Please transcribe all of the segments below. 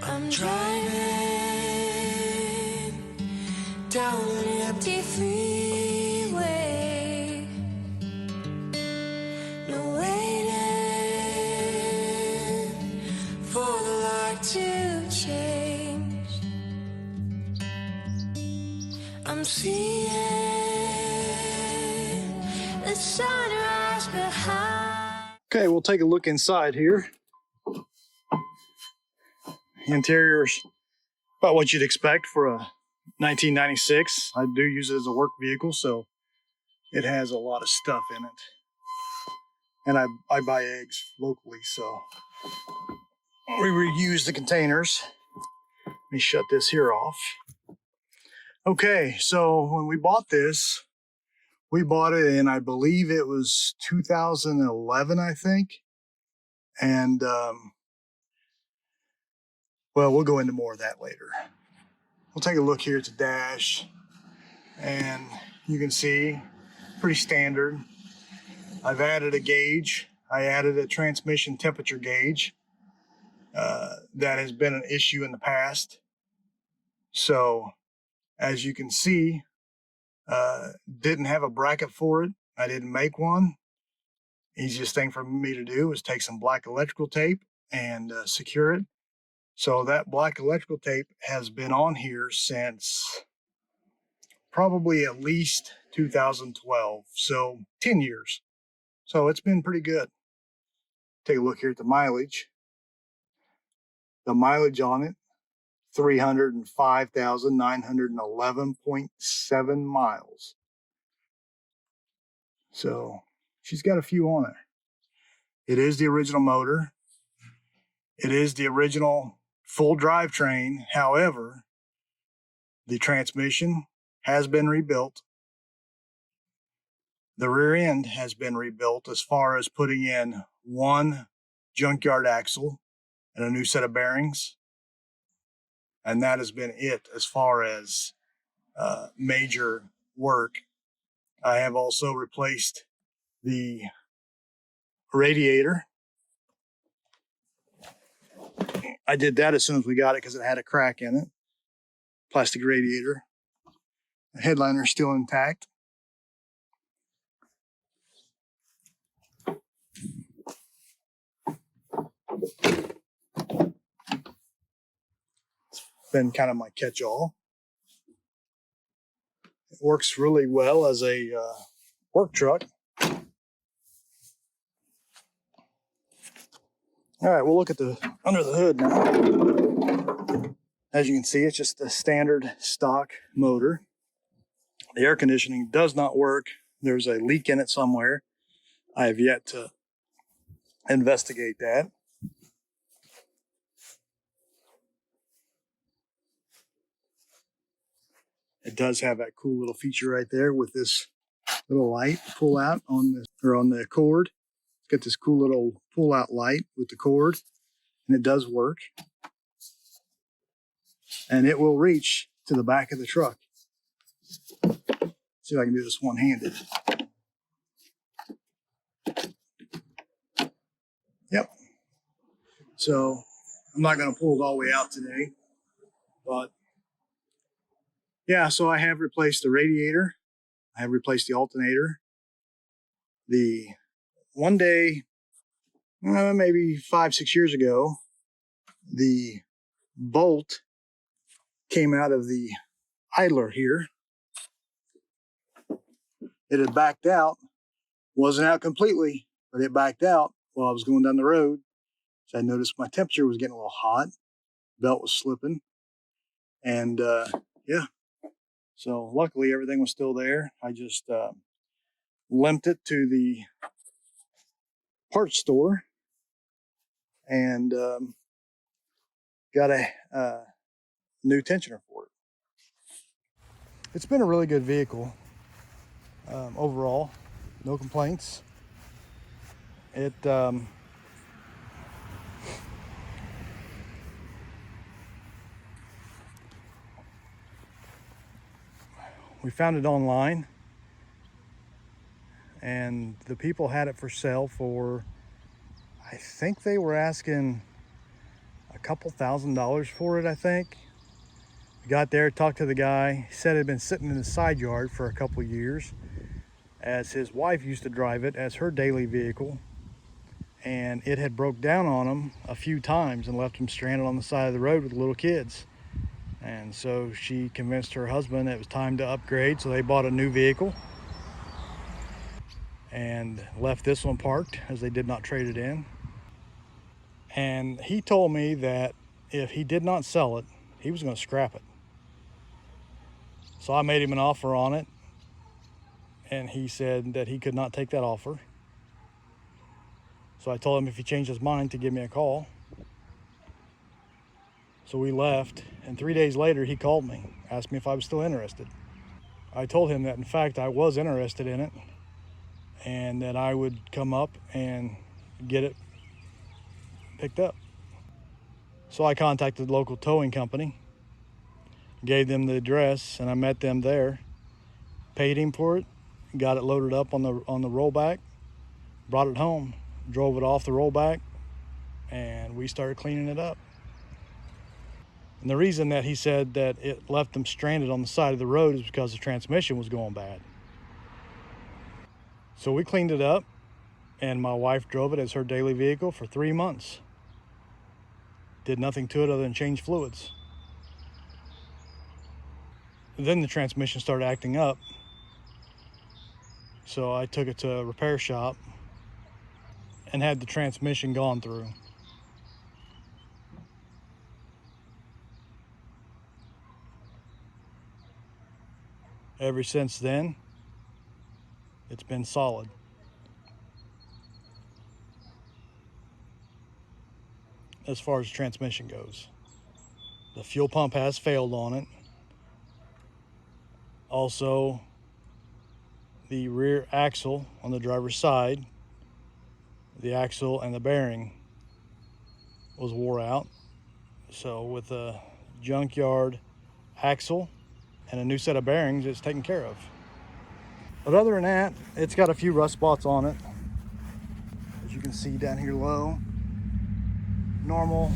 I'm driving down an empty freeway, no waiting for the light to change. I'm seeing the sunrise behind. Okay, we'll take a look inside here. Interior's about what you'd expect for a 1996. I do use it as a work vehicle, so it has a lot of stuff in it. And I buy eggs locally, so we reuse the containers. Let me shut this here off. Okay, so when we bought this, we bought it in, I believe it was 2011, I think. And, well, we'll go into more of that later. We'll take a look here at the dash, and you can see, pretty standard. I've added a gauge. I added a transmission temperature gauge. That has been an issue in the past. So, as you can see, didn't have a bracket for it. I didn't make one. Easiest thing for me to do is take some black electrical tape and secure it. So that black electrical tape has been on here since probably at least 2012, so 10 years. So it's been pretty good. Take a look here at the mileage. The mileage on it, 305,911.7 miles. So she's got a few on her. It is the original motor. It is the original full drivetrain. However, the transmission has been rebuilt. The rear end has been rebuilt as far as putting in one junkyard axle and a new set of bearings. And that has been it as far as major work. I have also replaced the radiator. I did that as soon as we got it because it had a crack in it. Plastic radiator. The headliner is still intact. It's been kind of my catch-all. It works really well as a work truck. All right, we'll look at the under the hood now. As you can see, it's just a standard stock motor. The air conditioning does not work. There's a leak in it somewhere. I have yet to investigate that. It does have that cool little feature right there with this little light pull out on the cord. It's got this cool little pull out light with the cord, and it does work. And it will reach to the back of the truck. See if I can do this one-handed. Yep. So I'm not going to pull it all the way out today, but yeah, so I have replaced the radiator. I have replaced the alternator. The one day, maybe 5-6 years ago, the bolt came out of the idler here. It had backed out, wasn't out completely, but it backed out while I was going down the road. So I noticed my temperature was getting a little hot. Belt was slipping. And yeah, so luckily everything was still there. I just limped it to the parts store and got a new tensioner for it. It's been a really good vehicle overall, no complaints. It we found it online, and the people had it for sale for, I think they were asking couple $1,000s for it, I think. Got there, talked to the guy. He said it had been sitting in the side yard for a couple years, as his wife used to drive it as her daily vehicle, and it had broke down on him a few times and left him stranded on the side of the road with little kids. And so she convinced her husband it was time to upgrade, so they bought a new vehicle and left this one parked, as they did not trade it in. And he told me that if he did not sell it, he was going to scrap it. So I made him an offer on it, and he said that he could not take that offer. So I told him if he changed his mind to give me a call. So we left, and 3 days later he called me, asked me if I was still interested. I told him that in fact I was interested in it, and that I would come up and get it picked up. So I contacted the local towing company, gave them the address, and I met them there, paid him for it, got it loaded up on the rollback, brought it home, drove it off the rollback, and we started cleaning it up. And the reason that he said that it left them stranded on the side of the road is because the transmission was going bad. So we cleaned it up, and my wife drove it as her daily vehicle for 3 months. Did nothing to it other than change fluids. Then the transmission started acting up, so I took it to a repair shop and had the transmission gone through. Ever since then, it's been solid. As far as transmission goes, the fuel pump has failed on it. Also, the rear axle on the driver's side, the axle and the bearing was wore out. So with a junkyard axle and a new set of bearings, it's taken care of. But other than that, it's got a few rust spots on it, as you can see down here low. Normal.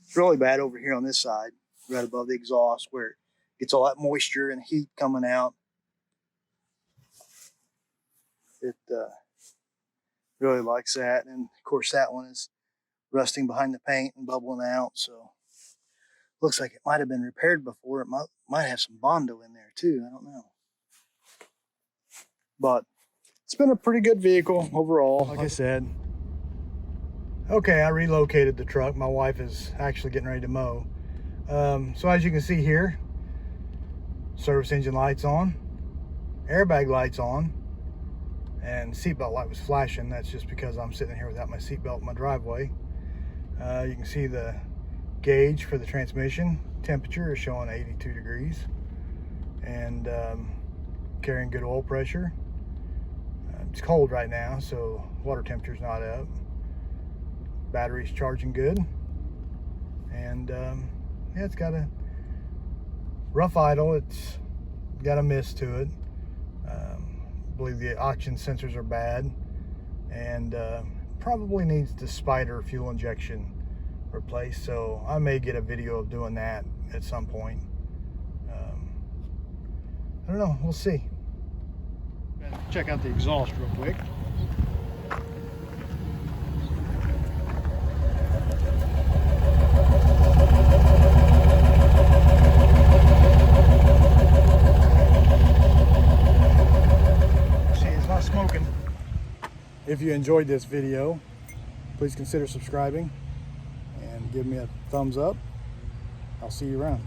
It's really bad over here on this side, right above the exhaust, where it gets all that moisture and heat coming out. It really likes that. And of course that one is rusting behind the paint and bubbling out, so looks like it might have been repaired before. It might have some Bondo in there too, I don't know. But it's been a pretty good vehicle overall, like I said. Okay, I relocated the truck. My wife is actually getting ready to mow. So as you can see here, service engine lights on, airbag lights on, and seatbelt light was flashing. That's just because I'm sitting here without my seatbelt in my driveway. You can see the gauge for the transmission. Temperature is showing 82 degrees, and carrying good oil pressure. It's cold right now, so water temperature's not up. Battery's charging good, and yeah, it's got a rough idle. It's got a mist to it. I believe the oxygen sensors are bad, and probably needs the spider fuel injection replaced. So I may get a video of doing that at some point. I don't know, we'll see. Check out the exhaust real quick. Smoking. If you enjoyed this video, please consider subscribing and give me a thumbs up. I'll see you around.